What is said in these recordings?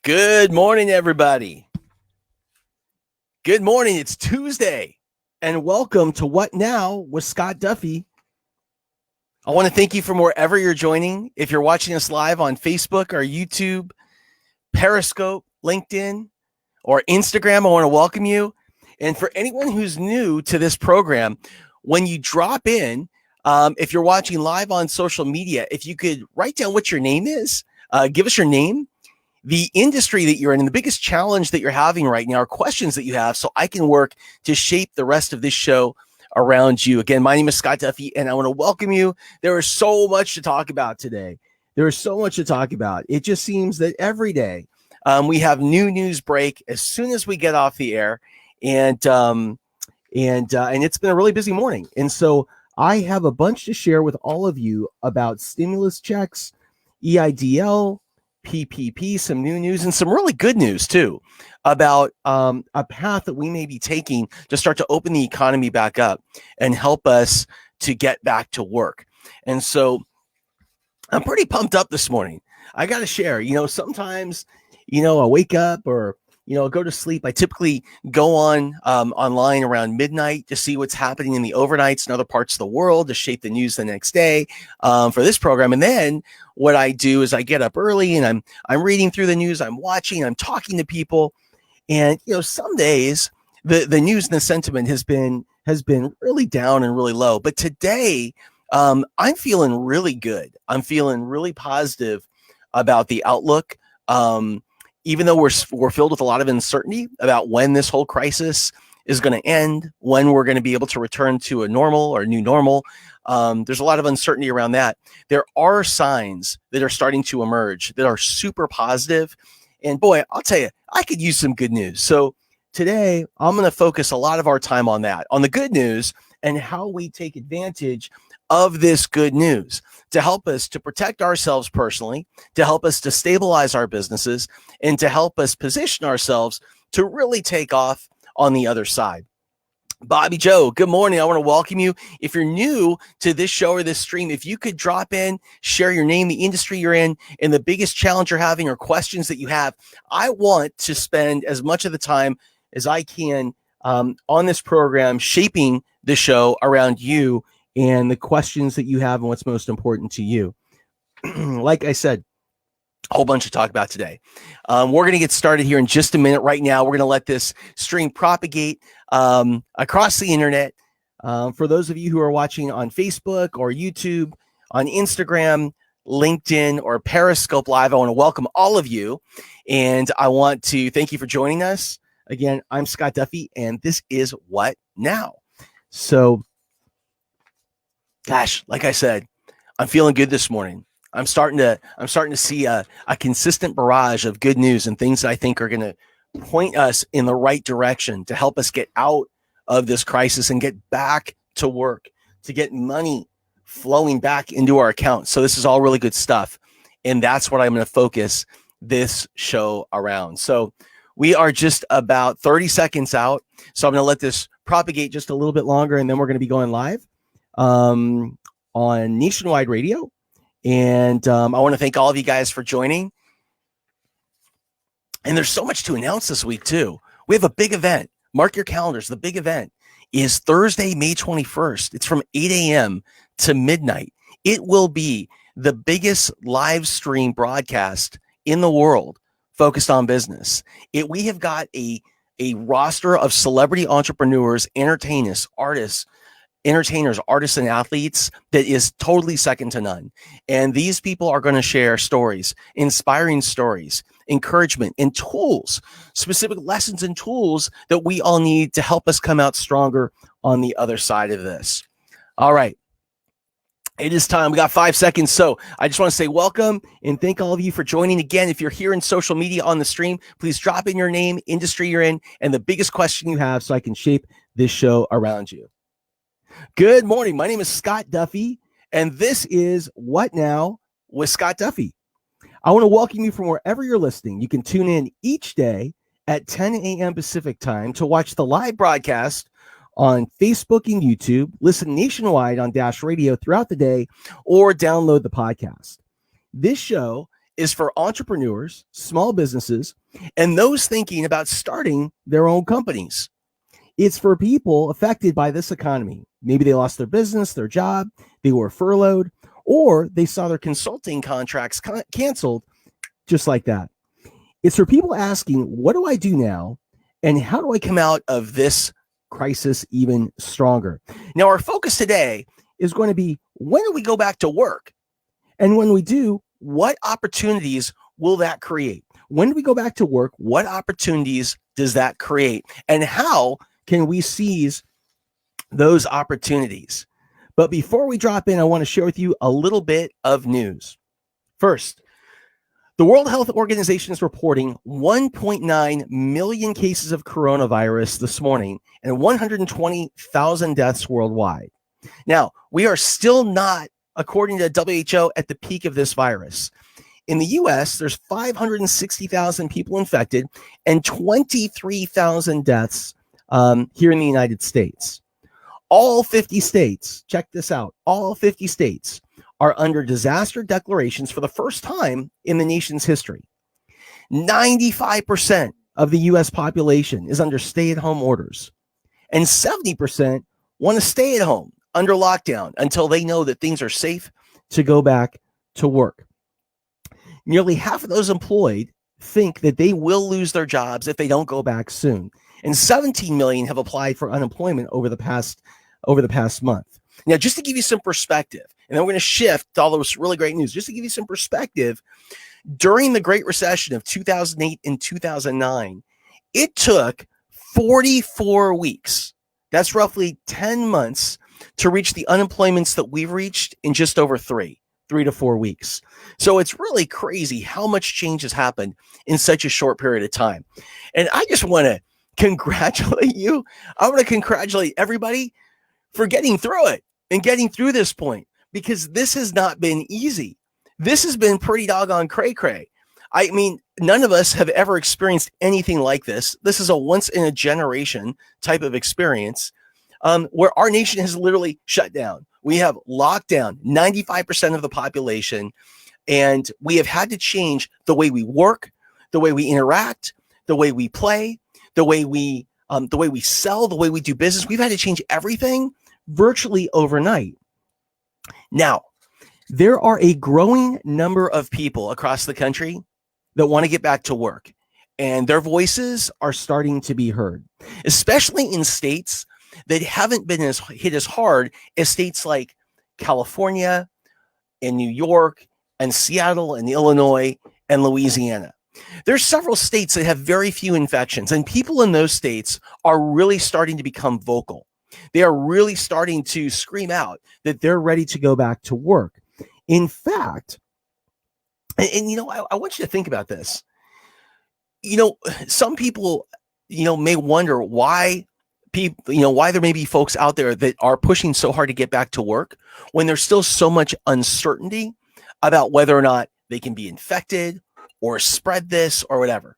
Good morning, everybody. Good morning. It's Tuesday, and welcome to What Now with Scott Duffy. I want to thank you from wherever you're joining. If you're watching us live on Facebook or YouTube, Periscope, LinkedIn, or Instagram, I want to welcome you. And for anyone who's new to this program, when you drop in, if you're watching live on social media, if you could write down what your name is, give us your name, the industry that you're in, and the biggest challenge that you're having right now, or questions that you have, so I can work to shape the rest of this show around you. Again, my name is Scott Duffy, and I want to welcome you. There is so much to talk about today. There is so much to talk about. It just seems that every day we have new news break as soon as we get off the air, and it's been a really busy morning. And so I have a bunch to share with all of you about stimulus checks, EIDL, PPP, some new news, and some really good news too about a path that we may be taking to start to open the economy back up and help us to get back to work. And so I'm pretty pumped up this morning. I got to share, sometimes, I wake up or, go to sleep. I typically go on online around midnight to see what's happening in the overnights in other parts of the world to shape the news the next day for this program. And then what I do is I get up early and I'm reading through the news. I'm watching. I'm talking to people. And some days the news and the sentiment has been really down and really low. But today I'm feeling really good. I'm feeling really positive about the outlook. Even though we're filled with a lot of uncertainty about when this whole crisis is going to end, when we're going to be able to return to a normal or new normal, there's a lot of uncertainty around that. There are signs that are starting to emerge that are super positive. And boy, I'll tell you, I could use some good news. So today, I'm going to focus a lot of our time on that, on the good news and how we take advantage of this good news to help us to protect ourselves personally, to help us to stabilize our businesses, and to help us position ourselves to really take off on the other side. Bobby Joe, good morning. I want to welcome you. If you're new to this show or this stream, if you could drop in, share your name, the industry you're in, and the biggest challenge you're having or questions that you have. I want to spend as much of the time as I can on this program, shaping the show around you and the questions that you have and what's most important to you. Like I said, a whole bunch to talk about today. We're going to get started here in just a minute. Right now, we're going to let this stream propagate across the internet. For those of you who are watching on Facebook or YouTube, on Instagram, LinkedIn, or Periscope Live, I want to welcome all of you. And I want to thank you for joining us. Again, I'm Scott Duffy, and this is What Now? So, gosh, like I said, I'm feeling good this morning. I'm starting to see a consistent barrage of good news and things that I think are going to point us in the right direction to help us get out of this crisis and get back to work, to get money flowing back into our accounts. So this is all really good stuff. And that's what I'm going to focus this show around. So we are just about 30 seconds out. So I'm going to let this propagate just a little bit longer, and then we're going to be going live on Nationwide Radio. And I want to thank all of you guys for joining. And there's so much to announce this week, too. We have a big event. Mark your calendars. The big event is Thursday, May 21st. It's from 8 a.m. to midnight. It will be the biggest live stream broadcast in the world focused on business. We have got a roster of celebrity entrepreneurs, entertainers, artists, and athletes that is totally second to none. And these people are going to share stories, inspiring stories, encouragement, and tools, specific lessons and tools that we all need to help us come out stronger on the other side of this. All right. It is time. We got 5 seconds. So I just want to say welcome and thank all of you for joining. Again, if you're here in social media on the stream, please drop in your name, industry you're in, and the biggest question you have so I can shape this show around you. Good morning. My name is Scott Duffy, and this is What Now with Scott Duffy. I want to welcome you from wherever you're listening. You can tune in each day at 10 a.m. Pacific time to watch the live broadcast on Facebook and YouTube, listen nationwide on Dash Radio throughout the day, or download the podcast. This show is for entrepreneurs, small businesses, and those thinking about starting their own companies. It's for people affected by this economy. Maybe they lost their business, their job, they were furloughed, or they saw their consulting contracts canceled just like that. It's for people asking, what do I do now? And how do I come out of this crisis even stronger? Now, our focus today is going to be, when do we go back to work? And when we do, what opportunities will that create? When do we go back to work? What opportunities does that create? And how can we seize those opportunities? But before we drop in, I want to share with you a little bit of news. First, the World Health Organization is reporting 1.9 million cases of coronavirus this morning and 120,000 deaths worldwide. Now, we are still not, according to WHO, at the peak of this virus. In the US, there's 560,000 people infected and 23,000 deaths here in the United States. All 50 states, check this out, all 50 states are under disaster declarations for the first time in the nation's history. 95% of the US population is under stay-at-home orders, and 70% want to stay at home under lockdown until they know that things are safe to go back to work. Nearly half of those employed think that they will lose their jobs if they don't go back soon. And 17 million have applied for unemployment over the past month. Now, just to give you some perspective, and then we're going to shift to all those really great news, just to give you some perspective, during the Great Recession of 2008 and 2009, it took 44 weeks, that's roughly 10 months, to reach the unemployments that we've reached in just over three to 4 weeks. So it's really crazy how much change has happened in such a short period of time. And I just want to congratulate you. I want to congratulate everybody for getting through it and getting through this point, because this has not been easy. This has been pretty doggone cray-cray. I mean, none of us have ever experienced anything like this. This is a once in a generation type of experience where our nation has literally shut down. We have locked down 95% of the population, and we have had to change the way we work, the way we interact, the way we play, the way we sell, the way we do business. We've had to change everything virtually overnight. Now, there are a growing number of people across the country that want to get back to work, and their voices are starting to be heard, especially in states that haven't been hit as hard as states like California and New York and Seattle and Illinois and Louisiana. There's several states that have very few infections, and people in those states are really starting to become vocal. They are really starting to scream out that they're ready to go back to work. In fact, and you know, I want you to think about this. You know, some people, may wonder why why there may be folks out there that are pushing so hard to get back to work when there's still so much uncertainty about whether or not they can be infected or spread this or whatever.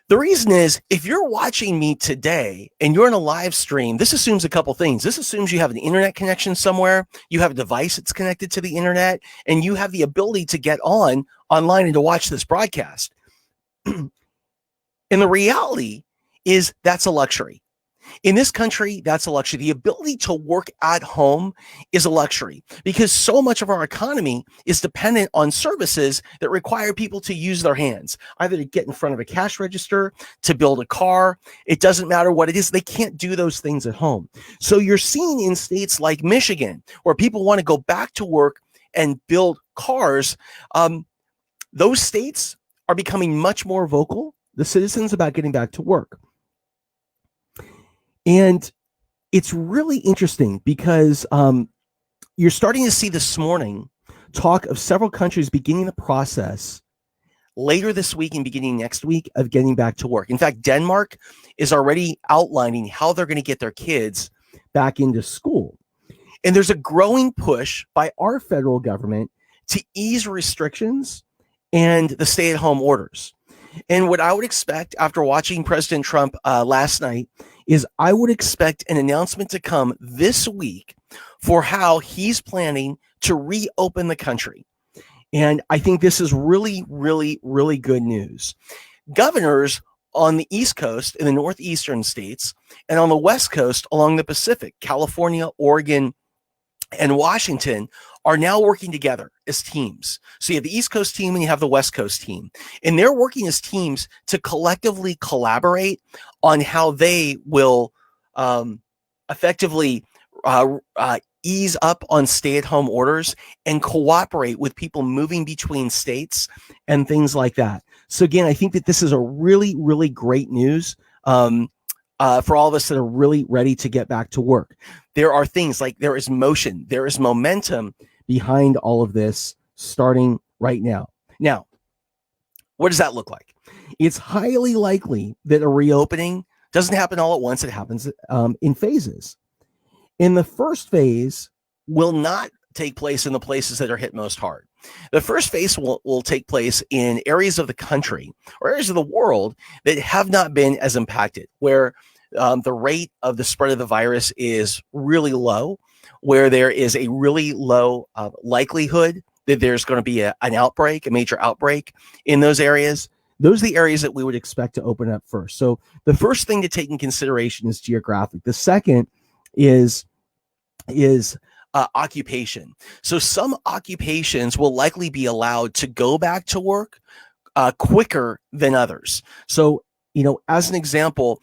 The reason is, if you're watching me today and you're in a live stream, this assumes a couple things. This assumes you have an internet connection somewhere, you have a device that's connected to the internet, and you have the ability to get online and to watch this broadcast. And the reality is that's a luxury. In this country, that's a luxury. The ability to work at home is a luxury because so much of our economy is dependent on services that require people to use their hands, either to get in front of a cash register, to build a car. It doesn't matter what it is. They can't do those things at home. So you're seeing in states like Michigan, where people want to go back to work and build cars, those states are becoming much more vocal, the citizens, about getting back to work. And it's really interesting because you're starting to see this morning talk of several countries beginning the process later this week and beginning next week of getting back to work. In fact, Denmark is already outlining how they're going to get their kids back into school. And there's a growing push by our federal government to ease restrictions and the stay-at-home orders. And what I would expect after watching President Trump last night is I would expect an announcement to come this week for how he's planning to reopen the country. And I think this is really, really, really good news. Governors on the East Coast in the northeastern states and on the West Coast along the Pacific, California, Oregon, and Washington are now working together as teams. So you have the East Coast team and you have the West Coast team. And they're working as teams to collectively collaborate on how they will effectively ease up on stay-at-home orders and cooperate with people moving between states and things like that. So again, I think that this is a really, really great news for all of us that are really ready to get back to work. There are things like there is motion, there is momentum behind all of this starting right now. Now, what does that look like? It's highly likely that a reopening doesn't happen all at once. It happens in phases. In the first phase will not take place in the places that are hit most hard. The first phase will take place in areas of the country or areas of the world that have not been as impacted, where the rate of the spread of the virus is really low, where there is a really low likelihood that there's going to be an outbreak, a major outbreak in those areas. Those are the areas that we would expect to open up first. So the first thing to take in consideration is geographic. The second is occupation. So some occupations will likely be allowed to go back to work quicker than others. So, as an example,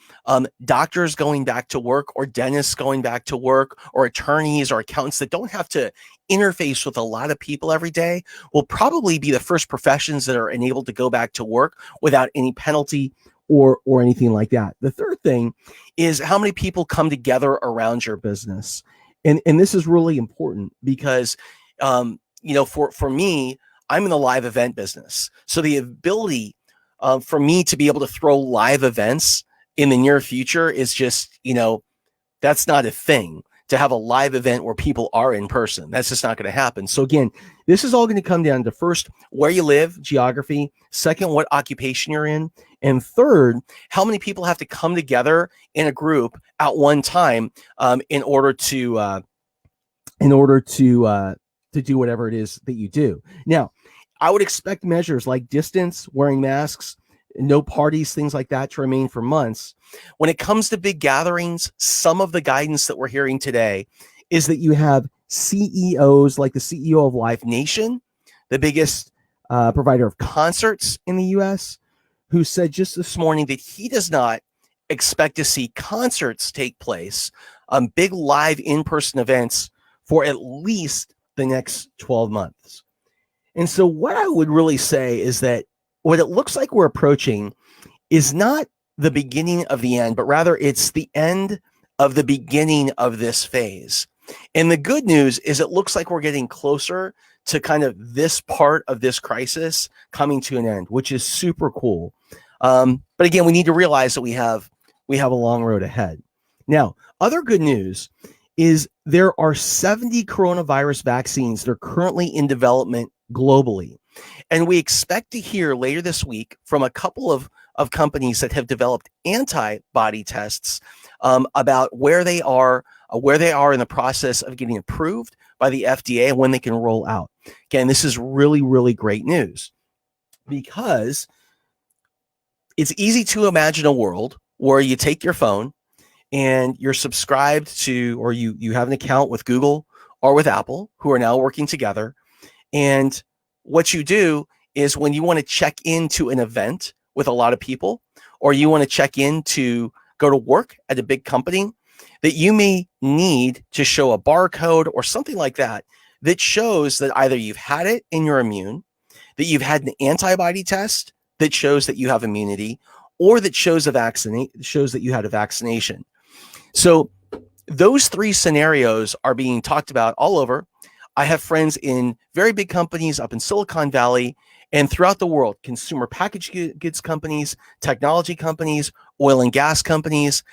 doctors going back to work or dentists going back to work or attorneys or accountants that don't have to interface with a lot of people every day will probably be the first professions that are enabled to go back to work without any penalty or anything like that. The third thing is how many people come together around your business. And this is really important because, for me, I'm in the live event business. So the ability for me to be able to throw live events in the near future is just, that's not a thing. To have a live event where people are in person, that's just not going to happen. So again, this is all going to come down to first, where you live, geography. Second, what occupation you're in. And third, how many people have to come together in a group at one time in order to do whatever it is that you do. Now, I would expect measures like distance, wearing masks, no parties, things like that to remain for months. When it comes to big gatherings, some of the guidance that we're hearing today is that you have CEOs like the CEO of Live Nation, the biggest provider of concerts in the US, who said just this morning that he does not expect to see concerts take place, big live in-person events for at least the next 12 months. And so what I would really say is that what it looks like we're approaching is not the beginning of the end, but rather it's the end of the beginning of this phase. And the good news is it looks like we're getting closer to kind of this part of this crisis coming to an end, which is super cool. But again, we need to realize that we have a long road ahead. Now, other good news is there are 70 coronavirus vaccines that are currently in development globally. And we expect to hear later this week from a couple of companies that have developed antibody tests about where they are in the process of getting approved by the FDA and when they can roll out. Again, this is really, really great news because it's easy to imagine a world where you take your phone and you're subscribed to, or you have an account with Google or with Apple, who are now working together. And what you do is when you want to check into an event with a lot of people, or you want to check in to go to work at a big company, that you may need to show a barcode or something like that that shows that either you've had it and you're immune, that you've had an antibody test that shows that you have immunity, or that shows that you had a vaccination. So those three scenarios are being talked about all over. I have friends in very big companies up in Silicon Valley and throughout the world, consumer packaged goods companies, technology companies, oil and gas companies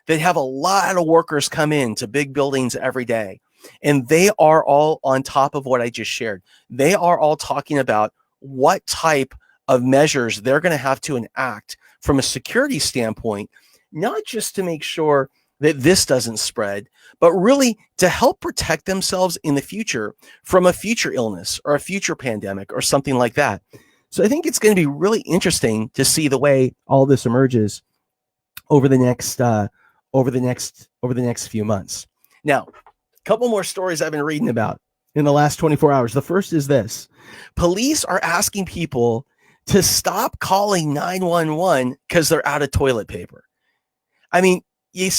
that have a lot of workers come in to big buildings every day. And they are all on top of what I just shared. They are all talking about what type of measures they're going to have to enact from a security standpoint, not just to make sure that this doesn't spread, but really to help protect themselves in the future from a future illness or a future pandemic or something like that. So I think it's going to be really interesting to see the way all this emerges over the next few months. Now, a couple more stories I've been reading about in the last 24 hours. The first is this: police are asking people to stop calling 911 because they're out of toilet paper. I mean, you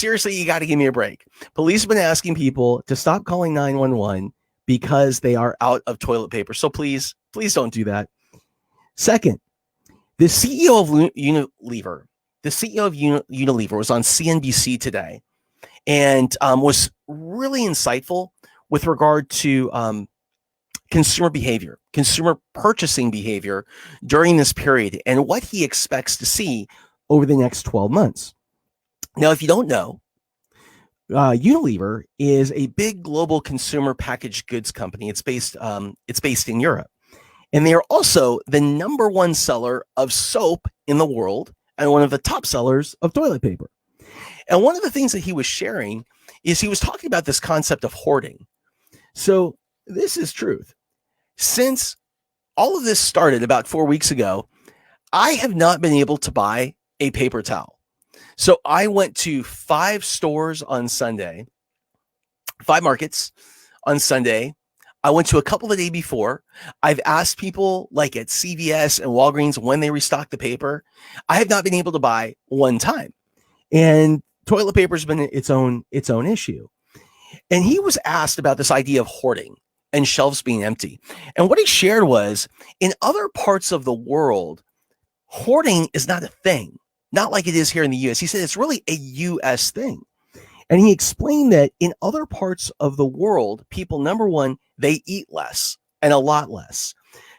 got to give me a break. Police have been asking people to stop calling 911 because they are out of toilet paper. So please don't do that. Second, the CEO of Unilever, was on CNBC today and was really insightful with regard to consumer behavior, consumer purchasing behavior during this period, and what he expects to see over the next 12 months. Now, if you don't know, Unilever is a big global consumer packaged goods company. It's based in Europe, and they are also the number one seller of soap in the world and one of the top sellers of toilet paper. And one of the things that he was sharing is he was talking about this concept of hoarding. So this is truth. Since all of this started about 4 weeks ago, I have not been able to buy a paper towel. So I went to 5 stores on Sunday, 5 markets on Sunday. I went to a couple the day before. I've asked people like at CVS and Walgreens when they restock the paper. I have not been able to buy one time. And toilet paper has been its own issue. And he was asked about this idea of hoarding and shelves being empty. And what he shared was, in other parts of the world, hoarding is not a thing, not like it is here in the US. He said it's really a US thing. And he explained that in other parts of the world, people, number one, they eat less and a lot less.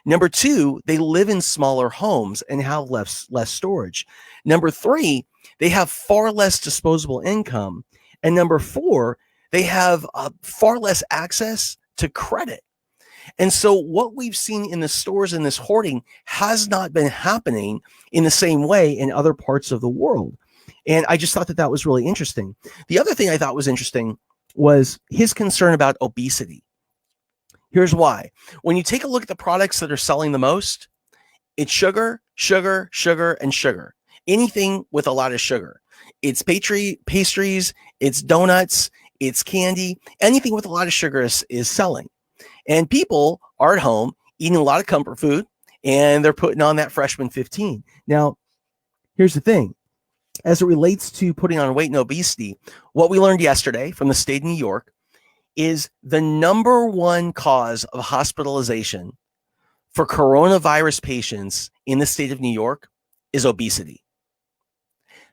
Number two, they live in smaller homes and have less storage. Number three, they have far less disposable income. And number four, they have far less access to credit. And so what we've seen in the stores in this hoarding has not been happening in the same way in other parts of the world. And I just thought that was really interesting. The other thing I thought was interesting was his concern about obesity. Here's why. When you take a look at the products that are selling the most, it's sugar, sugar, sugar, and sugar. Anything with a lot of sugar. It's pastries, it's donuts, it's candy. Anything with a lot of sugar is selling. And people are at home eating a lot of comfort food, and they're putting on that freshman 15. Now, here's the thing. As it relates to putting on weight and obesity, what we learned yesterday from the state of New York is the number one cause of hospitalization for coronavirus patients in the state of New York is obesity.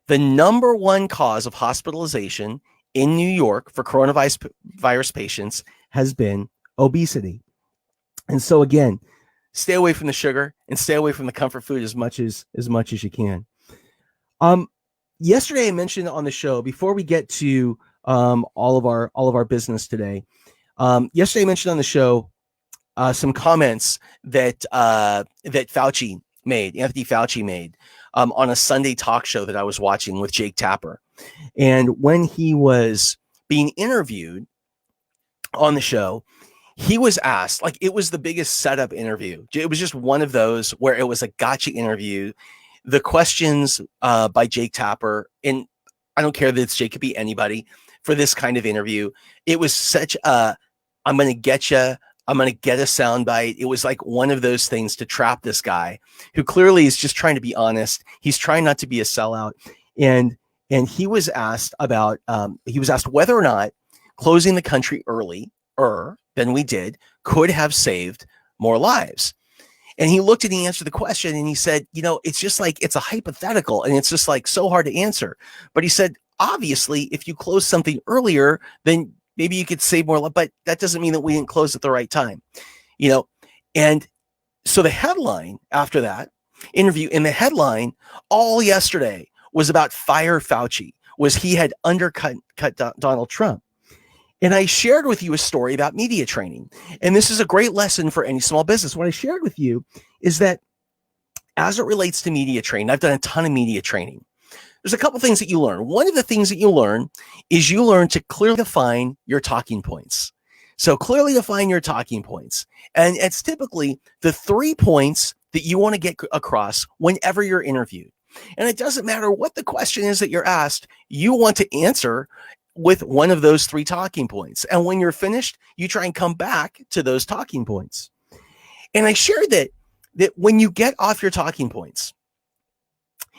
The number one cause of hospitalization in New York for coronavirus patients has been obesity. And so again, stay away from the sugar and stay away from the comfort food as much as you can. Yesterday I mentioned on the show, before we get to all of our business today, yesterday I mentioned on the show some comments that Anthony Fauci made on a Sunday talk show that I was watching with Jake Tapper. And when he was being interviewed on the show, he was asked, like, it was the biggest setup interview. It was just one of those where it was a gotcha interview. The questions by Jake Tapper, and I don't care that it's Jake, could be anybody for this kind of interview. It was such a, I'm going to get you. I'm going to get a soundbite. It was like one of those things to trap this guy who clearly is just trying to be honest. He's trying not to be a sellout. And he was asked whether or not closing the country earlier than we did could have saved more lives. And he looked and he answered the question and he said, it's just like, it's a hypothetical and it's just like so hard to answer. But he said, obviously, if you close something earlier, then maybe you could save more, but that doesn't mean that we didn't close at the right time, And so the headline after that interview, in the headline all yesterday was about fire Fauci, was he had undercut Donald Trump. And I shared with you a story about media training. And this is a great lesson for any small business. What I shared with you is that as it relates to media training, I've done a ton of media training. there's a couple things that you learn. One of the things that you learn is you learn to clearly define your talking points. So clearly define your talking points. And it's typically the 3 points that you want to get across whenever you're interviewed. And it doesn't matter what the question is that you're asked, you want to answer with one of those 3 talking points. And when you're finished, you try and come back to those talking points. And I shared that when you get off your talking points,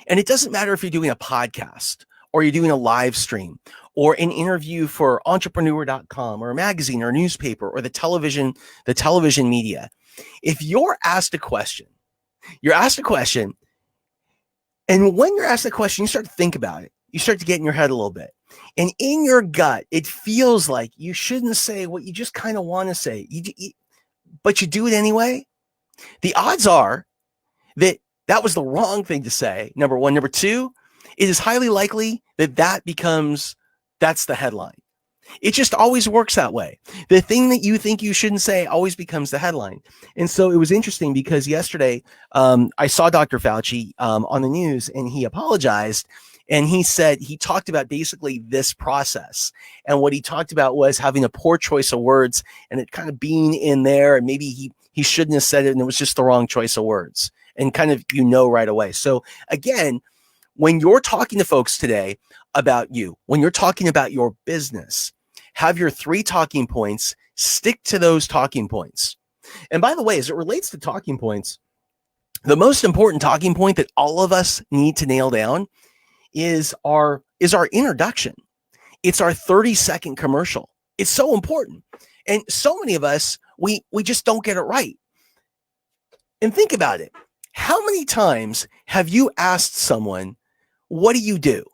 and it doesn't matter if you're doing a podcast or you're doing a live stream or an interview for entrepreneur.com or a magazine or a newspaper or the television media. If you're asked a question, and when you're asked a question, you start to think about it. You start to get in your head a little bit. And in your gut, it feels like you shouldn't say what you just kind of want to say, but you do it anyway. The odds are that was the wrong thing to say, number one. Number two, it is highly likely that's the headline. It just always works that way. The thing that you think you shouldn't say always becomes the headline. And so it was interesting because yesterday I saw Dr. Fauci on the news, and he apologized. And he said, he talked about basically this process. And what he talked about was having a poor choice of words and it kind of being in there. And maybe he shouldn't have said it, and it was just the wrong choice of words. And kind of, right away. So again, when you're talking to folks today about you, when you're talking about your business, have your 3 talking points, stick to those talking points. And by the way, as it relates to talking points, the most important talking point that all of us need to nail down is our introduction. It's our 30-second commercial. It's so important. And so many of us, we just don't get it right. And think about it. How many times have you asked someone, what do you do?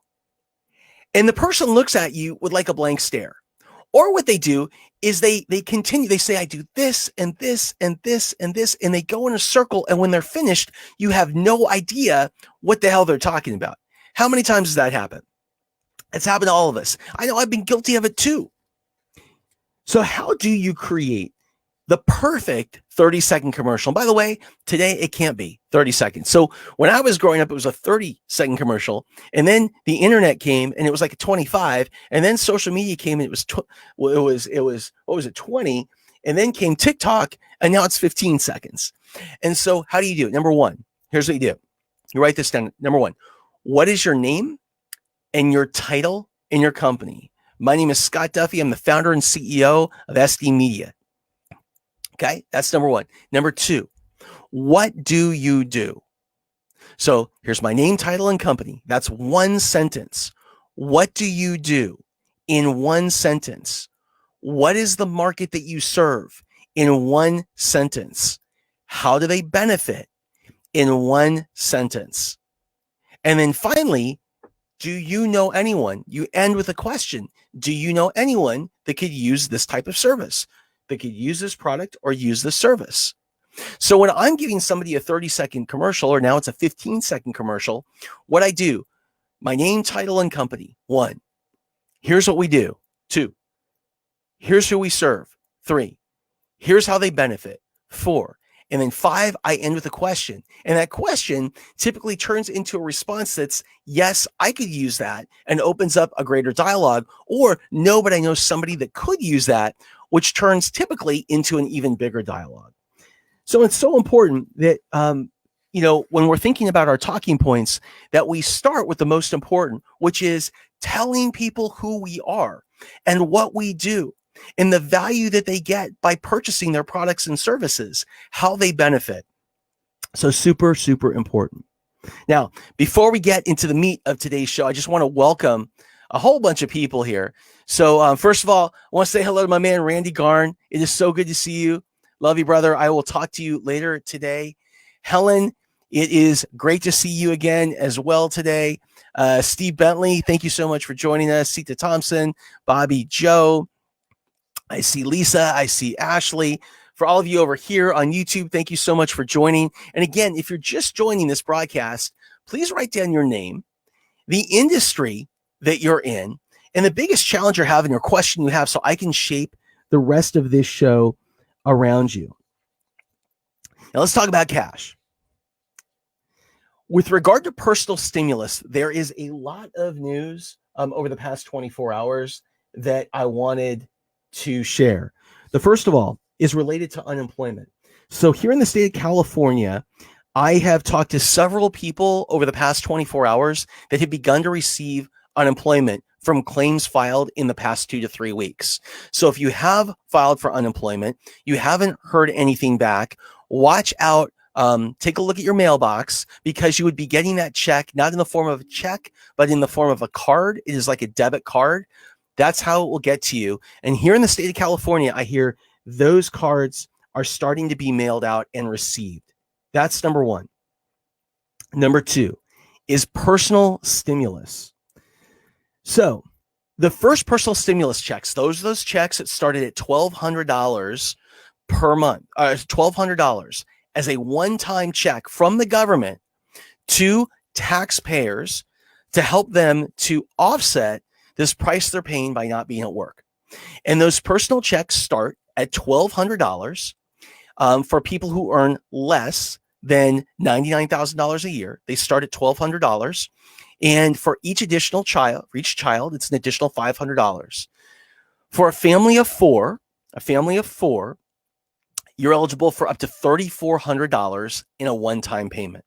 And the person looks at you with like a blank stare. Or what they do is they continue, they say, I do this and this and this and this, and they go in a circle. And when they're finished, you have no idea what the hell they're talking about. How many times does that happen? It's happened to all of us. I know I've been guilty of it too. So how do you create the perfect 30-second commercial? And by the way, today it can't be 30 seconds. So when I was growing up, it was a 30-second commercial. And then the internet came and it was like a 25. And then social media came and it was, what was it, 20. And then came TikTok and now it's 15 seconds. And so how do you do it? Number one, here's what you do. You write this down. Number one, what is your name and your title in your company? My name is Scott Duffy. I'm the founder and CEO of SD Media. Okay, that's number one. Number two, what do you do? So here's my name, title, and company. That's one sentence. What do you do in one sentence? What is the market that you serve in one sentence? How do they benefit in one sentence? And then finally, do you know anyone? You end with a question. Do you know anyone that could use this type of service, that could use this product or use this service? So when I'm giving somebody a 30-second commercial, or now it's a 15-second commercial, what I do, my name, title, and company. 1, here's what we do. 2, here's who we serve. 3, here's how they benefit. 4, and then 5, I end with a question. And that question typically turns into a response that's, yes, I could use that, and opens up a greater dialogue, or no, but I know somebody that could use that, which turns typically into an even bigger dialogue. So it's so important that, when we're thinking about our talking points, that we start with the most important, which is telling people who we are and what we do and the value that they get by purchasing their products and services, how they benefit. So super, super important. Now, before we get into the meat of today's show, I just want to welcome a whole bunch of people here. So first of all, I want to say hello to my man, Randy Garn. It is so good to see you. Love you, brother. I will talk to you later today. Helen, it is great to see you again as well today. Steve Bentley, thank you so much for joining us. Sita Thompson, Bobby Joe. I see Lisa. I see Ashley. For all of you over here on YouTube, thank you so much for joining. And again, if you're just joining this broadcast, please write down your name, the industry that you're in, and the biggest challenge you're having or question you have, so I can shape the rest of this show around you. Now let's talk about cash. With regard to personal stimulus, there is a lot of news over the past 24 hours that I wanted to share. The first of all is related to unemployment. So here in the state of California, I have talked to several people over the past 24 hours that have begun to receive unemployment from claims filed in the past 2 to 3 weeks. So if you have filed for unemployment, you haven't heard anything back, watch out. Take a look at your mailbox, because you would be getting that check, not in the form of a check, but in the form of a card. It is like a debit card. That's how it will get to you. And here in the state of California, I hear those cards are starting to be mailed out and received. That's number one. Number two is personal stimulus. So the first personal stimulus checks, those checks that started at $1,200 per month, $1,200 as a one-time check from the government to taxpayers to help them to offset this price they're paying by not being at work. And those personal checks start at $1,200 for people who earn less than $99,000 a year. They start at $1,200. And for each child, it's an additional $500. For a family of four, you're eligible for up to $3,400 in a one-time payment.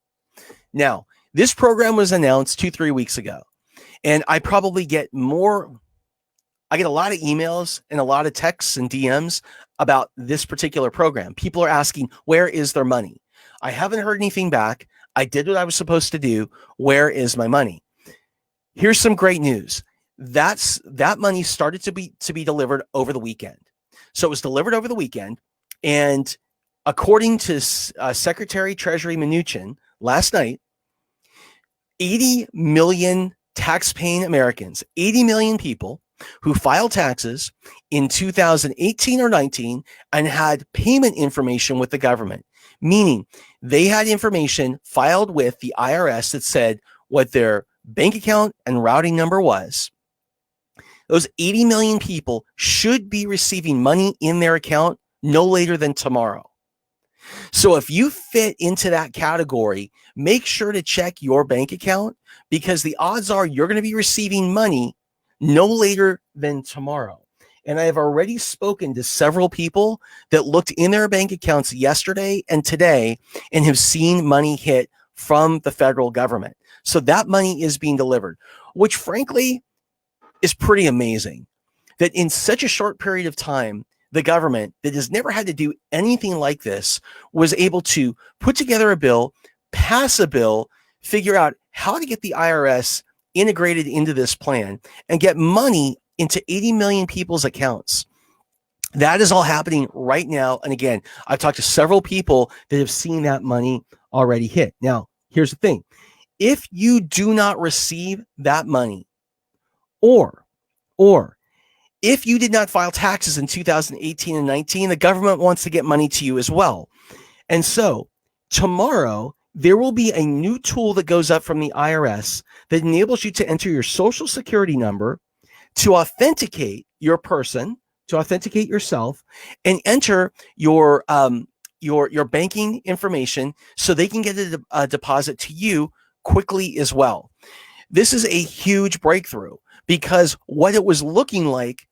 Now, this program was announced 2-3 weeks ago, and I get a lot of emails and a lot of texts and DMs about this particular program. People are asking, where is their money? I haven't heard anything back. I did what I was supposed to do. Where is my money? Here's some great news. That money started to be delivered over the weekend. So it was delivered over the weekend. And according to Secretary Treasury Mnuchin last night, 80 million tax-paying Americans, 80 million people who filed taxes in 2018 or 19 and had payment information with the government, meaning they had information filed with the IRS that said what their bank account and routing number was. Those 80 million people should be receiving money in their account no later than tomorrow. So if you fit into that category, make sure to check your bank account, because the odds are you're going to be receiving money no later than tomorrow. And I have already spoken to several people that looked in their bank accounts yesterday and today and have seen money hit from the federal government. So that money is being delivered, which frankly is pretty amazing that in such a short period of time, the government that has never had to do anything like this was able to put together a bill, pass a bill, figure out how to get the IRS integrated into this plan and get money into 80 million people's accounts. That is all happening right now. And again, I've talked to several people that have seen that money already hit. Now, here's the thing. If you do not receive that money, or if you did not file taxes in 2018 and 19, the government wants to get money to you as well. And so tomorrow, there will be a new tool that goes up from the IRS that enables you to enter your social security number to authenticate your person, to authenticate yourself, and enter your banking information so they can get a deposit to you quickly as well. This is a huge breakthrough, because what it was looking like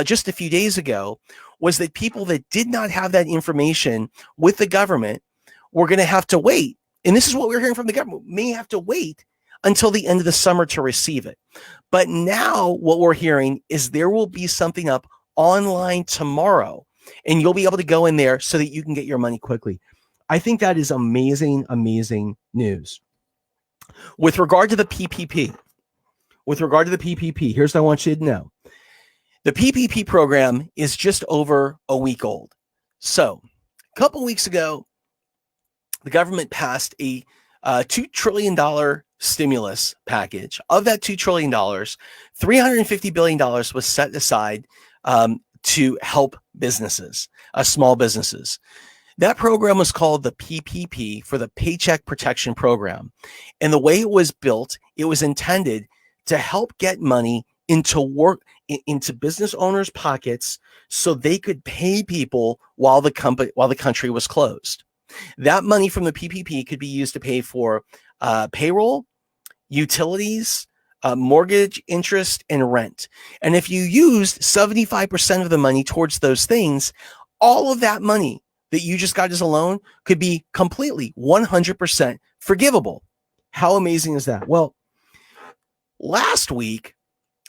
just a few days ago was that people that did not have that information with the government were going to have to wait. And this is what we're hearing from the government, may have to wait until the end of the summer to receive it. But now what we're hearing is there will be something up online tomorrow, and you'll be able to go in there so that you can get your money quickly. I think that is amazing, amazing news. With regard to the PPP, here's what I want you to know. The PPP program is just over a week old. So a couple weeks ago, the government passed a $2 trillion stimulus package. Of that $2 trillion, $350 billion was set aside to help businesses, small businesses. That program was called the PPP, for the Paycheck Protection Program. And the way it was built, it was intended to help get money into business owners' pockets so they could pay people while the country was closed. That money from the PPP could be used to pay for payroll, utilities, mortgage, interest, and rent. And if you used 75% of the money towards those things, all of that money that you just got as a loan could be completely 100% forgivable. How amazing is that? Well, last week,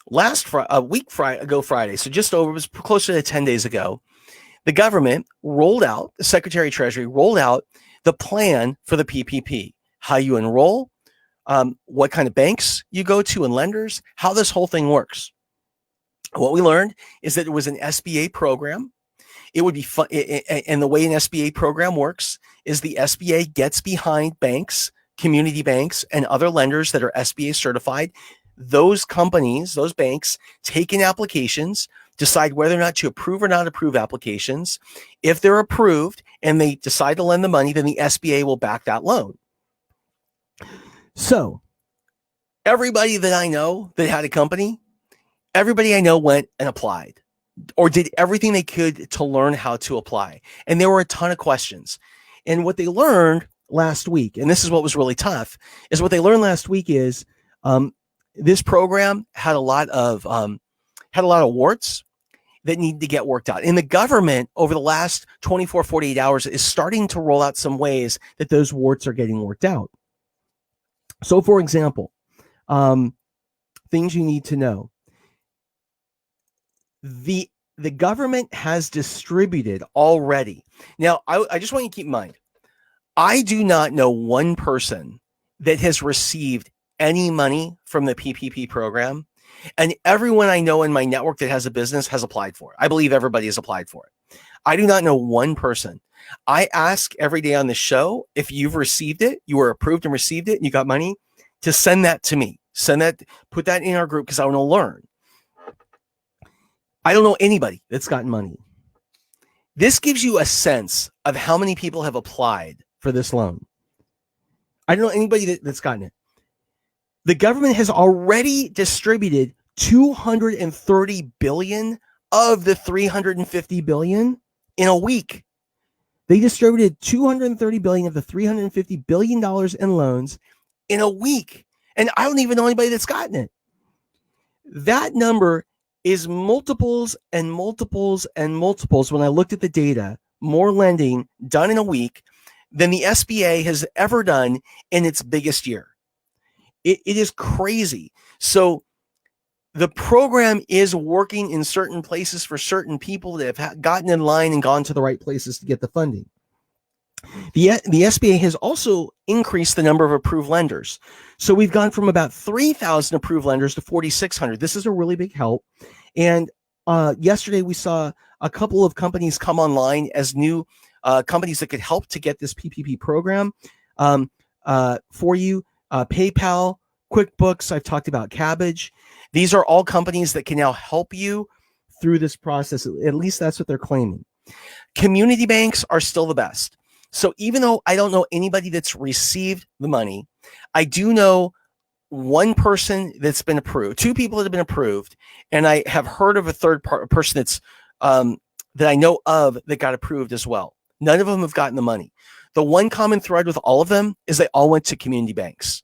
Friday, so just over, it was closer to 10 days ago, the government rolled out, the Secretary of Treasury rolled out the plan for the PPP, how you enroll, what kind of banks you go to and lenders, how this whole thing works. What we learned is that it was an SBA program. It would be fun, and the way an SBA program works is the SBA gets behind banks, community banks, and other lenders that are SBA certified. Those companies, those banks, take in applications, decide whether or not to approve or not approve applications. If they're approved and they decide to lend the money, then the SBA will back that loan. So everybody that I know that had a company, everybody I know went and applied or did everything they could to learn how to apply. And there were a ton of questions. And what they learned last week, and this is what was really tough, is what they learned last week is this program had a lot of warts that need to get worked out. And the government over the last 24, 48 hours is starting to roll out some ways that those warts are getting worked out. So, for example, things you need to know. The government has distributed already. Now, I just want you to keep in mind, I do not know one person that has received any money from the PPP program. And everyone I know in my network that has a business has applied for it. I believe everybody has applied for it. I do not know one person. I ask every day on the show, if you've received it, you were approved and received it, and you got money, to send that to me. Put that in our group because I want to learn. I don't know anybody that's gotten money. This gives you a sense of how many people have applied for this loan. I don't know anybody that's gotten it. The government has already distributed $230 billion of the $350 billion in a week. They distributed $230 billion of the $350 billion in loans in a week. And I don't even know anybody that's gotten it. That number is multiples and multiples and multiples. When I looked at the data, more lending done in a week than the SBA has ever done in its biggest year. It is crazy. So the program is working in certain places for certain people that have gotten in line and gone to the right places to get the funding. The SBA has also increased the number of approved lenders. So we've gone from about 3,000 approved lenders to 4,600. This is a really big help. And yesterday we saw a couple of companies come online as new companies that could help to get this PPP program for you. PayPal, QuickBooks, I've talked about Cabbage. These are all companies that can now help you through this process. At least that's what they're claiming. Community banks are still the best. So even though I don't know anybody that's received the money, I do know one person that's been approved, two people that have been approved, and I have heard of a third person that's that I know of that got approved as well. None of them have gotten the money. The one common thread with all of them is they all went to community banks.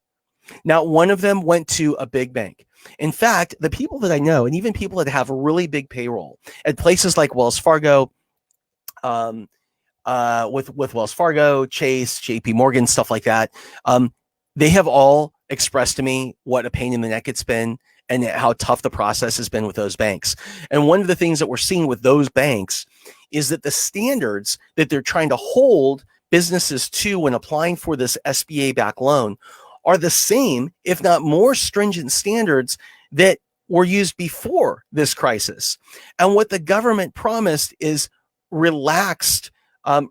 Now, one of them went to a big bank. In fact, the people that I know, and even people that have a really big payroll at places like Wells Fargo, with Wells Fargo, Chase, JP Morgan, stuff like that, they have all expressed to me what a pain in the neck it's been and how tough the process has been with those banks. And one of the things that we're seeing with those banks is that the standards that they're trying to hold businesses to when applying for this SBA-backed loan are the same, if not more stringent standards that were used before this crisis. And what the government promised is relaxed,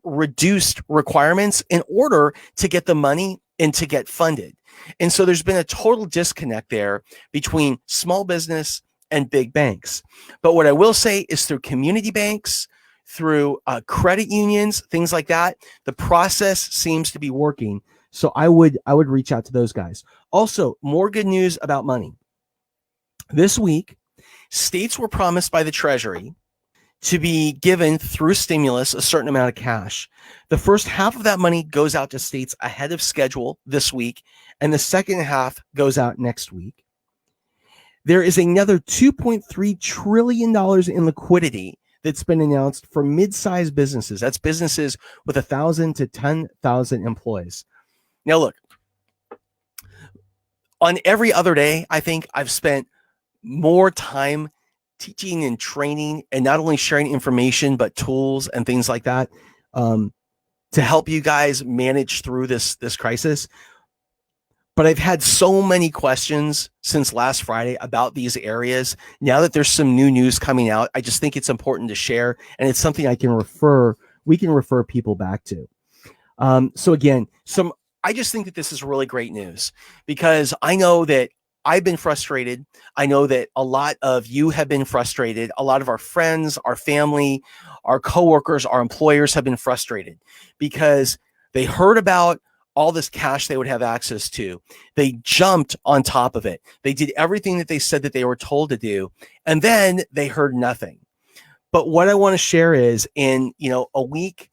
reduced requirements in order to get the money and to get funded. And so there's been a total disconnect there between small business and big banks. But what I will say is through community banks, through credit unions, things like that, the process seems to be working. So I would reach out to those guys. Also, more good news about money. This week, states were promised by the Treasury to be given through stimulus a certain amount of cash. The first half of that money goes out to states ahead of schedule this week, and the second half goes out next week. There is another $2.3 trillion in liquidity that's been announced for mid-sized businesses. That's businesses with 1,000 to 10,000 employees. Now, look, on every other day, I think I've spent more time teaching and training and not only sharing information, but tools and things like that to help you guys manage through this crisis. But I've had so many questions since last Friday about these areas. Now that there's some new news coming out, I just think it's important to share, and it's something we can refer people back to. So again, I just think that this is really great news, because I know that I've been frustrated. I know that a lot of you have been frustrated. A lot of our friends, our family, our coworkers, our employers have been frustrated because they heard about all this cash they would have access to. They jumped on top of it. They did everything that they said that they were told to do, and then they heard nothing. But what I want to share is, in a week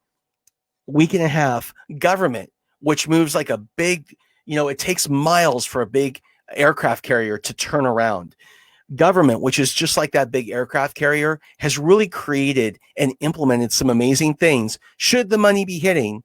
and a half, government, which moves like a big, it takes miles for a big aircraft carrier to turn around. Government, which is just like that big aircraft carrier, has really created and implemented some amazing things, should the money be hitting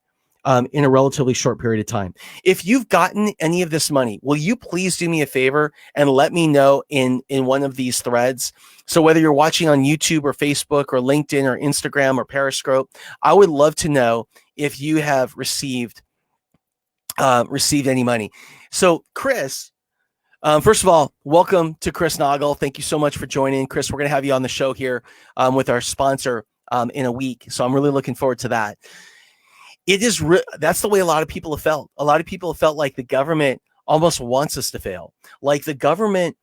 in a relatively short period of time. If you've gotten any of this money, will you please do me a favor and let me know in one of these threads? So whether you're watching on YouTube or Facebook or LinkedIn or Instagram or Periscope, I would love to know if you have received any money. So Chris, first of all, welcome to Chris Noggle. Thank you so much for joining. Chris, we're going to have you on the show here with our sponsor in a week. So I'm really looking forward to that. That's the way a lot of people have felt. A lot of people have felt like the government almost wants us to fail. Like the government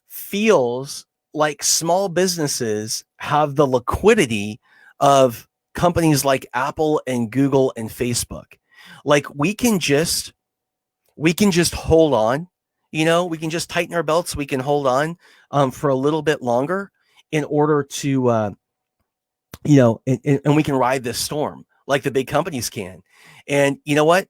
feels like small businesses have the liquidity of companies like Apple and Google and Facebook. Like we can just hold on, we can just tighten our belts. We can hold on for a little bit longer in order to, and we can ride this storm like the big companies can. And you know what?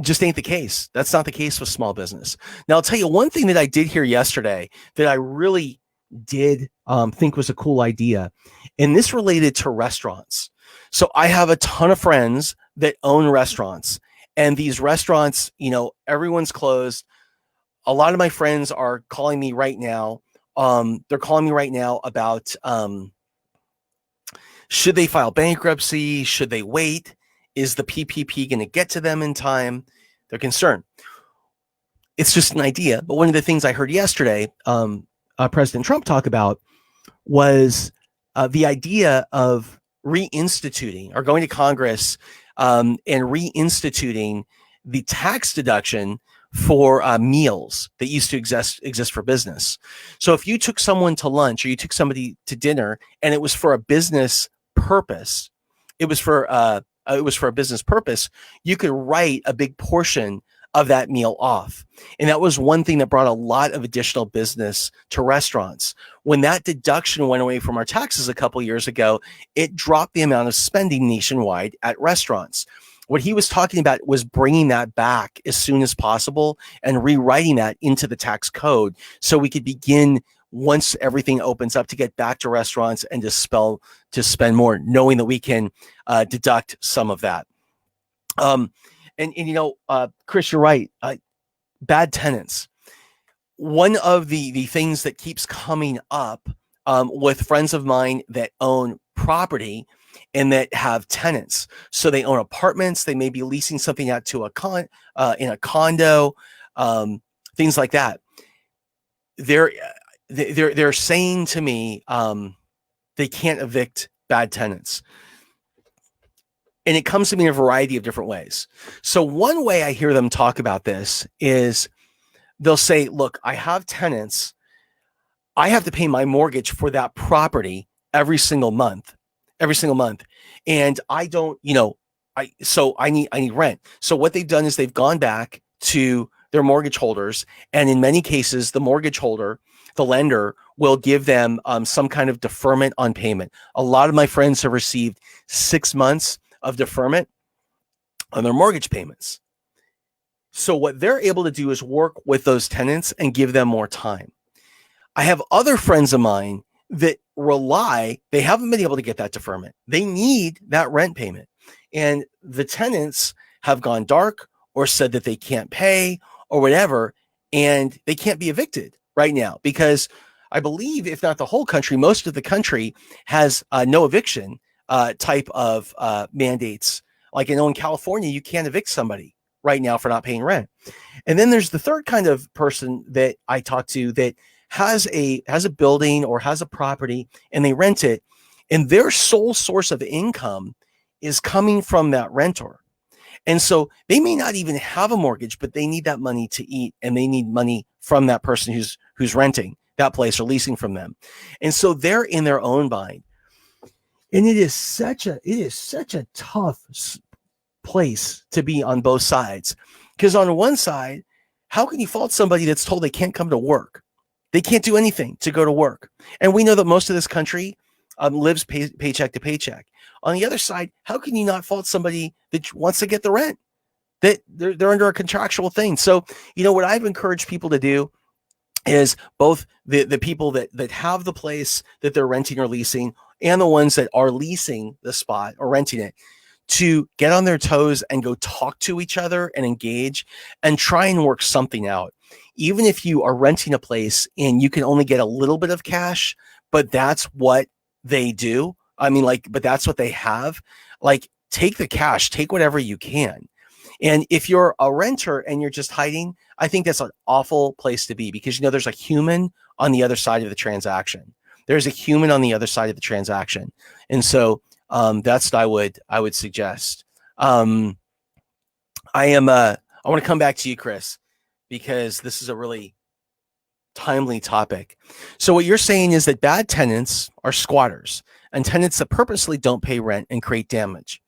Just ain't the case. That's not the case with small business. Now, I'll tell you one thing that I did hear yesterday that I really did think was a cool idea. And this related to restaurants. So I have a ton of friends that own restaurants, and these restaurants, everyone's closed. A lot of my friends are calling me right now. They're calling me right now about, should they file bankruptcy? Should they wait? Is the PPP going to get to them in time? They're concerned. It's just an idea. But one of the things I heard yesterday, President Trump talk about was the idea of reinstituting or going to Congress and reinstituting the tax deduction for meals that used to exist for business. So if you took someone to lunch or you took somebody to dinner and it was for a business purpose, it was for a business purpose, you could write a big portion of that meal off. And that was one thing that brought a lot of additional business to restaurants. When that deduction went away from our taxes a couple years ago, it dropped the amount of spending nationwide at restaurants. What he was talking about was bringing that back as soon as possible and rewriting that into the tax code so we could begin, once everything opens up, to get back to restaurants and to spend more, knowing that we can deduct some of that. Chris, you're right. Bad tenants. One of the things that keeps coming up with friends of mine that own property and that have tenants. So they own apartments. They may be leasing something out to in a condo, things like that. They're saying to me they can't evict bad tenants. And it comes to me in a variety of different ways. So one way I hear them talk about this is they'll say, look, I have tenants. I have to pay my mortgage for that property every single month. And I don't, I need rent. So what they've done is they've gone back to their mortgage holders. And in many cases, the mortgage holder, the lender, will give them some kind of deferment on payment. A lot of my friends have received 6 months of deferment on their mortgage payments. So what they're able to do is work with those tenants and give them more time. I have other friends of mine that they haven't been able to get that deferment. They need that rent payment. And the tenants have gone dark or said that they can't pay or whatever, and they can't be evicted right now because I believe, if not the whole country, most of the country has no eviction type of mandates. Like I know in California, you can't evict somebody right now for not paying rent. And then there's the third kind of person that I talk to that has a building or has a property and they rent it, and their sole source of income is coming from that renter. And so they may not even have a mortgage, but they need that money to eat, and they need money from that person who's renting that place or leasing from them. And so they're in their own bind. And it is such a tough place to be on both sides. Because on one side, how can you fault somebody that's told they can't come to work? They can't do anything to go to work. And we know that most of this country lives paycheck to paycheck. On the other side, how can you not fault somebody that wants to get the rent? That they're under a contractual thing. So, what I've encouraged people to do is both the people that have the place that they're renting or leasing and the ones that are leasing the spot or renting it, to get on their toes and go talk to each other and engage and try and work something out. Even if you are renting a place and you can only get a little bit of cash, but that's what they do. But that's what they have. Like, take the cash, take whatever you can. And if you're a renter and you're just hiding, I think that's an awful place to be, because there's a human on the other side of the transaction. There's a human on the other side of the transaction. And so that's what I would suggest. I want to come back to you, Chris, because this is a really timely topic. So what you're saying is that bad tenants are squatters and tenants that purposely don't pay rent and create damage.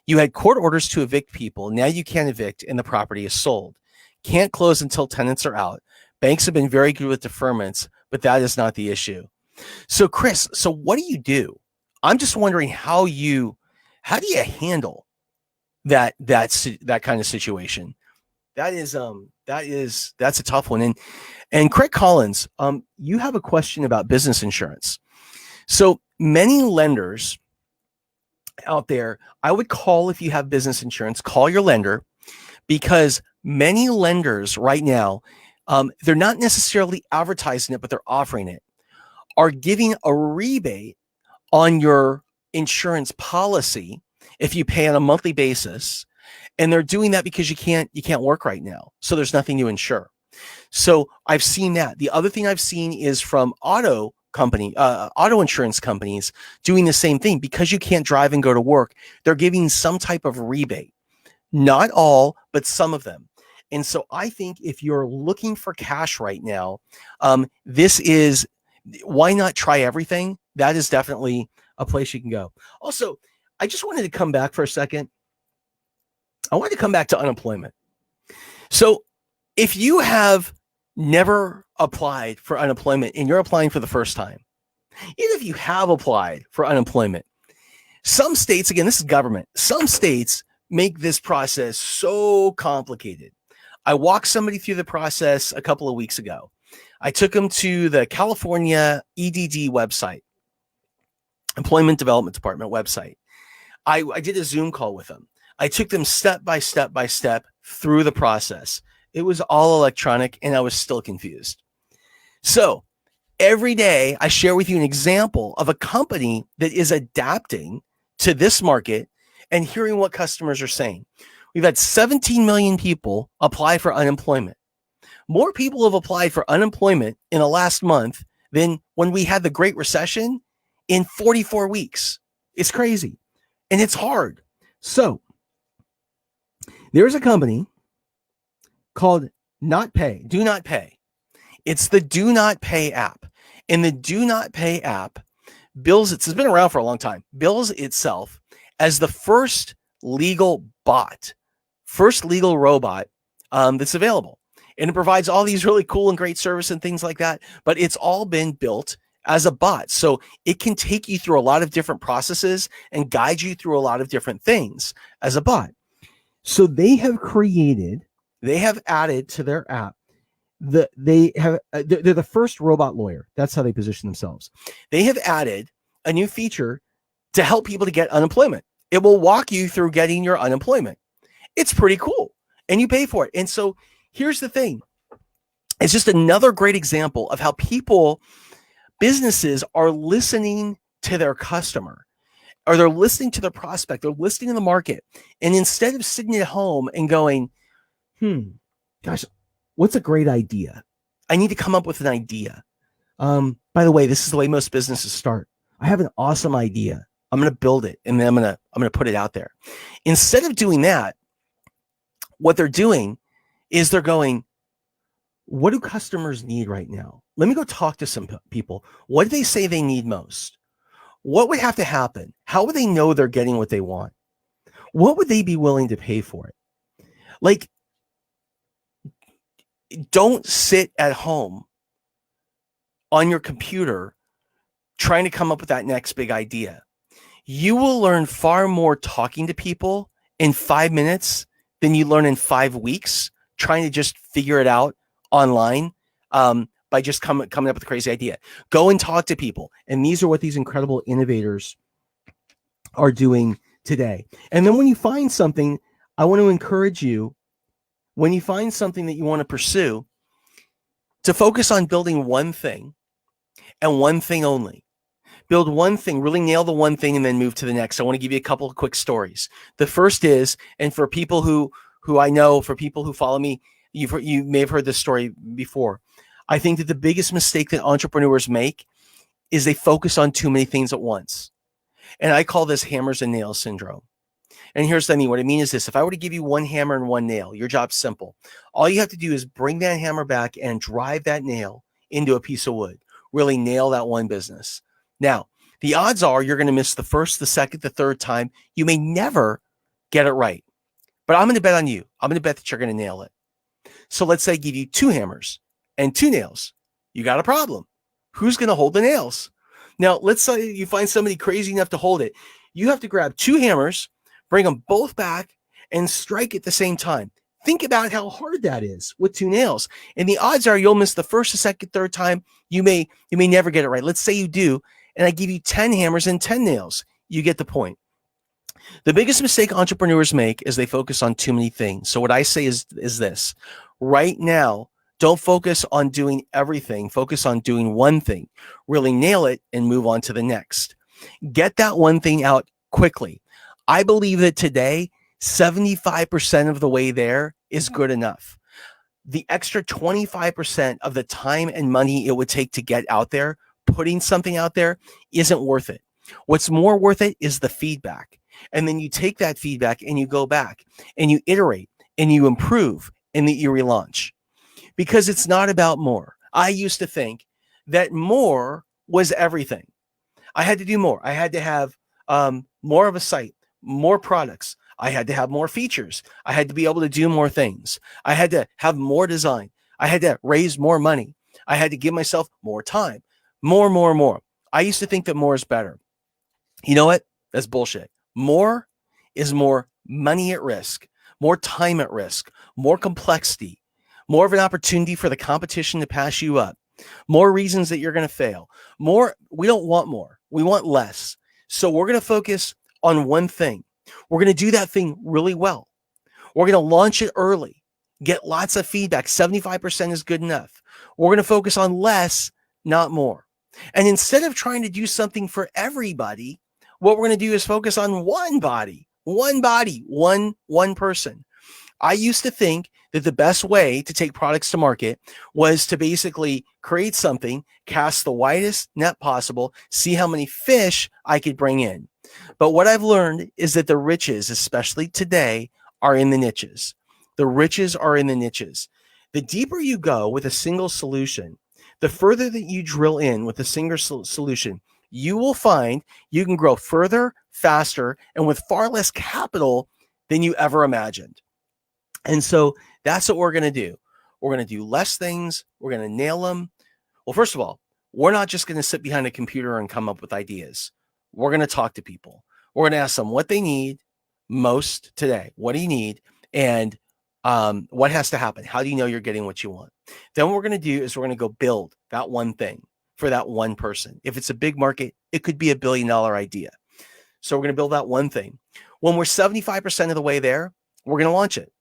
You had court orders to evict people. Now you can't evict and the property is sold. Can't close until tenants are out. Banks have been very good with deferments, but that is not the issue. So Chris, what do you do? I'm just wondering how do you handle that kind of situation? That's a tough one. And Craig Collins, you have a question about business insurance. So many lenders out there, I would call, if you have business insurance, call your lender, because many lenders right now, they're not necessarily advertising it, but they're offering it, are giving a rebate on your insurance policy if you pay on a monthly basis. And they're doing that because you can't work right now. So there's nothing to insure. So I've seen that. The other thing I've seen is from auto insurance companies doing the same thing. Because you can't drive and go to work, they're giving some type of rebate. Not all, but some of them. And so I think if you're looking for cash right now, why not try everything? That is definitely a place you can go. Also, I just wanted to come back for a second. I wanted to come back to unemployment. So if you have never applied for unemployment and you're applying for the first time, even if you have applied for unemployment, some states, again, this is government, some states make this process so complicated. I walked somebody through the process a couple of weeks ago. I took them to the California EDD website, Employment Development Department website. I did a Zoom call with them. I took them step by step through the process. It was all electronic, and I was still confused. So every day I share with you an example of a company that is adapting to this market and hearing what customers are saying. We've had 17 million people apply for unemployment. More people have applied for unemployment in the last month than when we had the Great Recession in 44 weeks. It's crazy. And it's hard. So there's a company called Do Not Pay. It's the Do Not Pay app. And the Do Not Pay app it's been around for a long time, bills itself as the first legal robot that's available. and it provides all these really cool and great service and things like that. But it's all been built as a bot. So it can take you through a lot of different processes and guide you through a lot of different things as a bot. So they have added to their app, they're the first robot lawyer. That's how they position themselves. They have added a new feature to help people to get unemployment. It will walk you through getting your unemployment. It's pretty cool. And you pay for it. And so here's the thing. It's just another great example of how businesses are listening to their customer, or they're listening to their prospect, they're listening to the market. And instead of sitting at home and going, gosh, what's a great idea? I need to come up with an idea. By the way, this is the way most businesses start. I have an awesome idea. I'm going to build it, and then I'm going to put it out there. Instead of doing that, what they're doing is they're going, what do customers need right now? Let me go talk to some people. What do they say they need most? What would have to happen? How would they know they're getting what they want? What would they be willing to pay for it? Like, don't sit at home on your computer trying to come up with that next big idea. You will learn far more talking to people in 5 minutes than you learn in 5 weeks trying to just figure it out online by just coming up with a crazy idea. Go and talk to people. And these are what these incredible innovators are doing today. And then when you find something, I want to encourage you, when you find something that you want to pursue, to focus on building one thing and one thing only. Build one thing, really nail the one thing, and then move to the next. I want to give you a couple of quick stories. The first is, and for people who I know, for people who follow me, you may have heard this story before. I think that the biggest mistake that entrepreneurs make is they focus on too many things at once. And I call this hammers and nails syndrome. And here's what I mean. What I mean is this. If I were to give you one hammer and one nail, your job's simple. All you have to do is bring that hammer back and drive that nail into a piece of wood. Really nail that one business. Now, the odds are you're going to miss the first, the second, the third time. You may never get it right. But I'm going to bet on you. I'm going to bet that you're going to nail it. So let's say I give you 2 hammers and 2 nails. You got a problem. Who's going to hold the nails? Now, let's say you find somebody crazy enough to hold it. You have to grab 2 hammers, bring them both back, and strike at the same time. Think about how hard that is with 2 nails. And the odds are you'll miss the first, the second, third time. You may never get it right. Let's say you do, and I give you 10 hammers and 10 nails. You get the point. The biggest mistake entrepreneurs make is they focus on too many things. So what I say is this. Right now, don't focus on doing everything. Focus on doing one thing. Really nail it and move on to the next. Get that one thing out quickly. I believe that today, 75% of the way there is good enough. The extra 25% of the time and money it would take to get out there, putting something out there, isn't worth it. What's more worth it is the feedback. And then you take that feedback and you go back and you iterate and you improve and that you relaunch. Because it's not about more. I used to think that more was everything. I had to do more. I had to have more of a site, more products. I had to have more features. I had to be able to do more things. I had to have more design. I had to raise more money. I had to give myself more time. More. I used to think that more is better. You know what? That's bullshit. More is more money at risk, more time at risk, more complexity, more of an opportunity for the competition to pass you up, more reasons that you're going to fail. More, we don't want more. We want less. So we're going to focus on one thing. We're going to do that thing really well. We're going to launch it early, get lots of feedback. 75% is good enough. We're going to focus on less, not more. And instead of trying to do something for everybody, what we're going to do is focus on one body, one person. I used to think that the best way to take products to market was to basically create something, cast the widest net possible, see how many fish I could bring in. But what I've learned is that the riches, especially today, are in the niches. The riches are in the niches. The deeper you go with a single solution, the further that you drill in with a single solution, you will find you can grow further, faster, and with far less capital than you ever imagined. And so that's what we're going to do. We're going to do less things. We're going to nail them. Well, first of all, we're not just going to sit behind a computer and come up with ideas. We're going to talk to people. We're going to ask them what they need most today. What do you need? And what has to happen? How do you know you're getting what you want? Then what we're going to do is we're going to go build that one thing for that one person. If it's a big market, it could be $1 billion idea. So we're going to build that one thing. When we're 75% of the way there, we're going to launch it.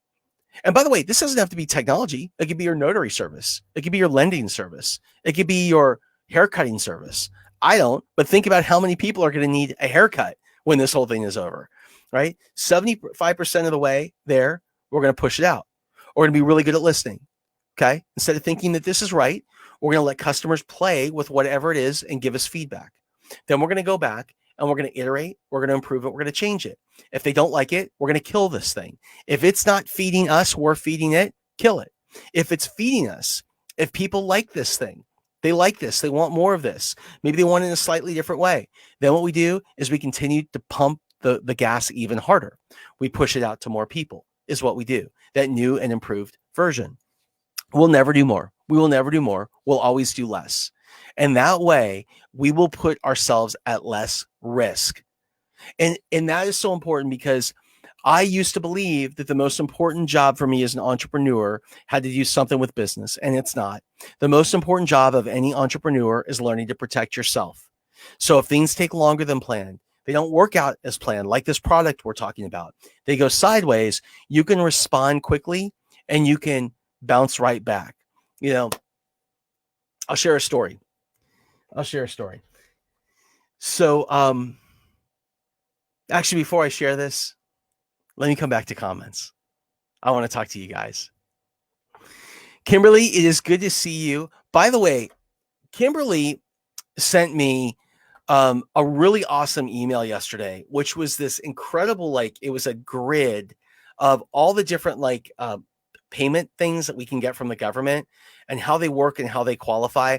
And by the way, this doesn't have to be technology. It could be your notary service. It could be your lending service. It could be your haircutting service. I don't, but think about how many people are going to need a haircut when this whole thing is over, right? 75% of the way there, we're going to push it out. We're going to be really good at listening, okay? Instead of thinking that this is right, we're going to let customers play with whatever it is and give us feedback. Then we're going to go back and we're going to iterate. We're going to improve it. We're going to change it. If they don't like it, we're going to kill this thing. If it's not feeding us, we're feeding it, kill it. If it's feeding us, if people like this thing, they like this, they want more of this, maybe they want it in a slightly different way, then what we do is we continue to pump the gas even harder. We push it out to more people is what we do. That new and improved version. We'll never do more. We will never do more. We'll always do less. And that way we will put ourselves at less risk. And that is so important because I used to believe that the most important job for me as an entrepreneur had to do something with business, and it's not. The most important job of any entrepreneur is learning to protect yourself. So if things take longer than planned, they don't work out as planned, like this product we're talking about, they go sideways, you can respond quickly and you can bounce right back. You know, I'll share a story. So, actually, before I share this, let me come back to comments. I want to talk to you guys. Kimberly, it is good to see you. By the way, Kimberly sent me a really awesome email yesterday, which was this incredible, it was a grid of all the different payment things that we can get from the government and how they work and how they qualify.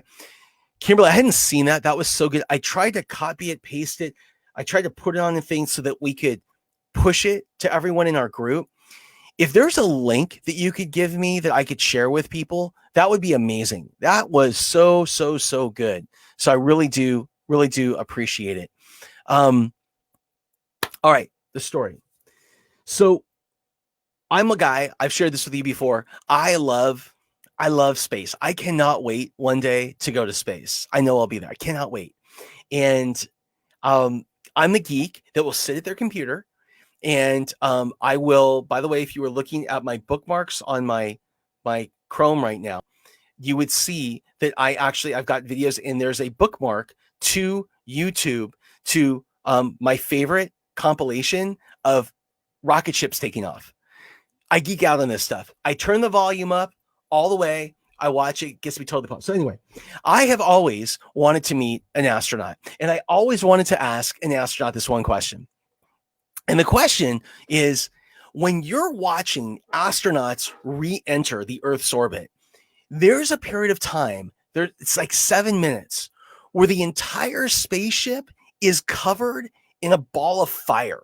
Kimberly, I hadn't seen that. That was so good. I tried to copy it, paste it. I tried to put it on the thing so that we could push it to everyone in our group. If there's a link that you could give me that I could share with people, that would be amazing. That was so good. So I really do appreciate it. All right, the story. So I'm a guy, I've shared this with you before. I love space. I cannot wait one day to go to space. I know I'll be there. I cannot wait. And I'm the geek that will sit at their computer. And I will, by the way, if you were looking at my bookmarks on my Chrome right now, you would see that I've got videos and there's a bookmark to YouTube to my favorite compilation of rocket ships taking off. I geek out on this stuff. I turn the volume up all the way. I watch it, gets me totally pumped. So anyway, I have always wanted to meet an astronaut, and I always wanted to ask an astronaut this one question. And the question is, when you're watching astronauts re-enter the Earth's orbit, there's a period of time, it's like 7 minutes, where the entire spaceship is covered in a ball of fire.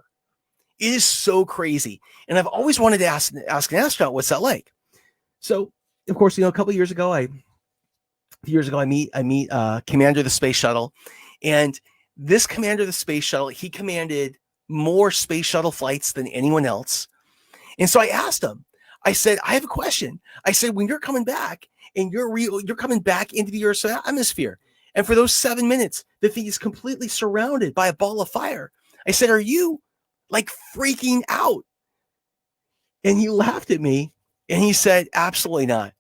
It is so crazy. And I've always wanted to ask an astronaut, what's that like? So, of course, a couple of years ago, I meet commander of the space shuttle. And this commander of the space shuttle, he commanded more space shuttle flights than anyone else. And so I asked him, I said, I have a question. I said, when you're coming back and you're coming back into the Earth's atmosphere, and for those 7 minutes, the thing is completely surrounded by a ball of fire. I said, are you freaking out? And he laughed at me and he said, absolutely not.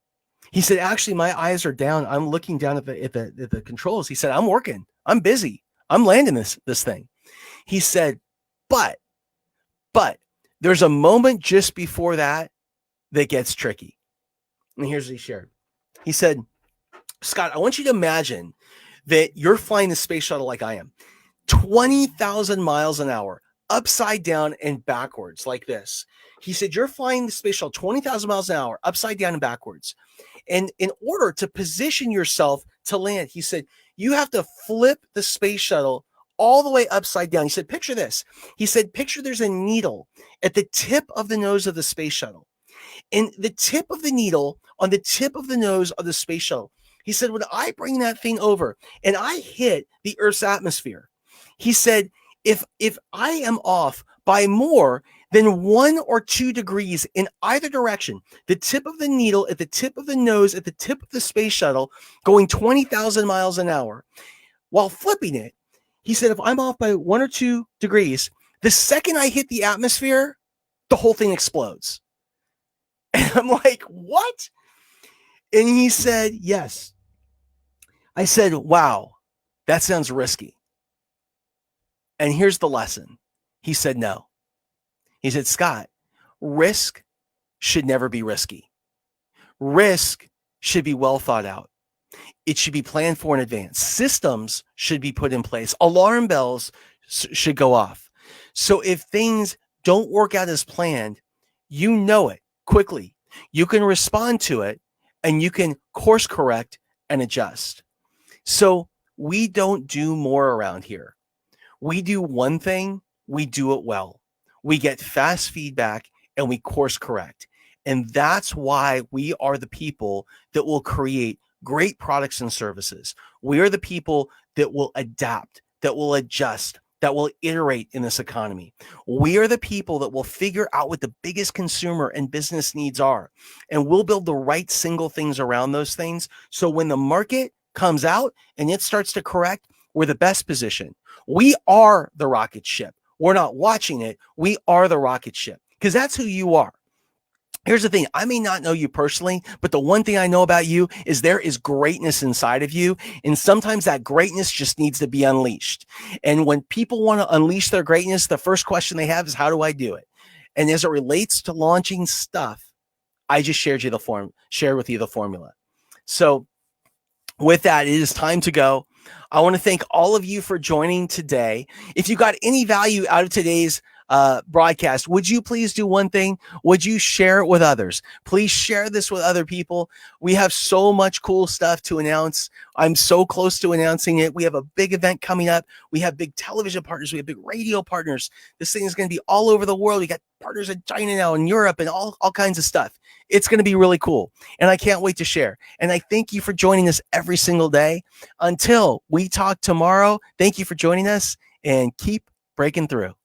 He said, actually, my eyes are down. I'm looking down at the controls. He said, I'm working. I'm busy. I'm landing this thing. He said, but there's a moment just before that gets tricky. And here's what he shared. He said, Scott, I want you to imagine that you're flying the space shuttle like I am, 20,000 miles an hour, upside down and backwards like this. He said, you're flying the space shuttle 20,000 miles an hour, upside down and backwards. And in order to position yourself to land, he said, you have to flip the space shuttle all the way upside down. He said, picture this. He said, picture there's a needle at the tip of the nose of the space shuttle. And the tip of the needle on the tip of the nose of the space shuttle, he said, when I bring that thing over and I hit the Earth's atmosphere, he said, if I am off by more than 1 or 2 degrees in either direction, the tip of the needle at the tip of the nose, at the tip of the space shuttle, going 20,000 miles an hour, while flipping it, he said, if I'm off by 1 or 2 degrees, the second I hit the atmosphere, the whole thing explodes. And I'm like, what? And he said, yes. I said, wow, that sounds risky. And here's the lesson. He said, no. He said, Scott, risk should never be risky. Risk should be well thought out. It should be planned for in advance. Systems should be put in place. Alarm bells should go off. So if things don't work out as planned, you know it quickly. You can respond to it and you can course correct and adjust. So we don't do more around here. We do one thing, we do it well. We get fast feedback and we course correct. And that's why we are the people that will create great products and services. We are the people that will adapt, that will adjust, that will iterate in this economy. We are the people that will figure out what the biggest consumer and business needs are. And we'll build the right single things around those things. So when the market comes out and it starts to correct, we're the best position. We are the rocket ship. We're not watching it. We are the rocket ship because that's who you are. Here's the thing. I may not know you personally, but the one thing I know about you is there is greatness inside of you. And sometimes that greatness just needs to be unleashed. And when people want to unleash their greatness, the first question they have is, how do I do it? And as it relates to launching stuff, I just shared with you the formula. So with that, it is time to go. I want to thank all of you for joining today. If you got any value out of today's broadcast, would you please do one thing? Would you share it with others? Please share this with other people. We have so much cool stuff to announce. I'm so close to announcing it. We have a big event coming up. We have big television partners. We have big radio partners. This thing is going to be all over the world. We got partners in China now and Europe and all kinds of stuff. It's going to be really cool. And I can't wait to share. And I thank you for joining us every single day. Until we talk tomorrow, thank you for joining us and keep breaking through.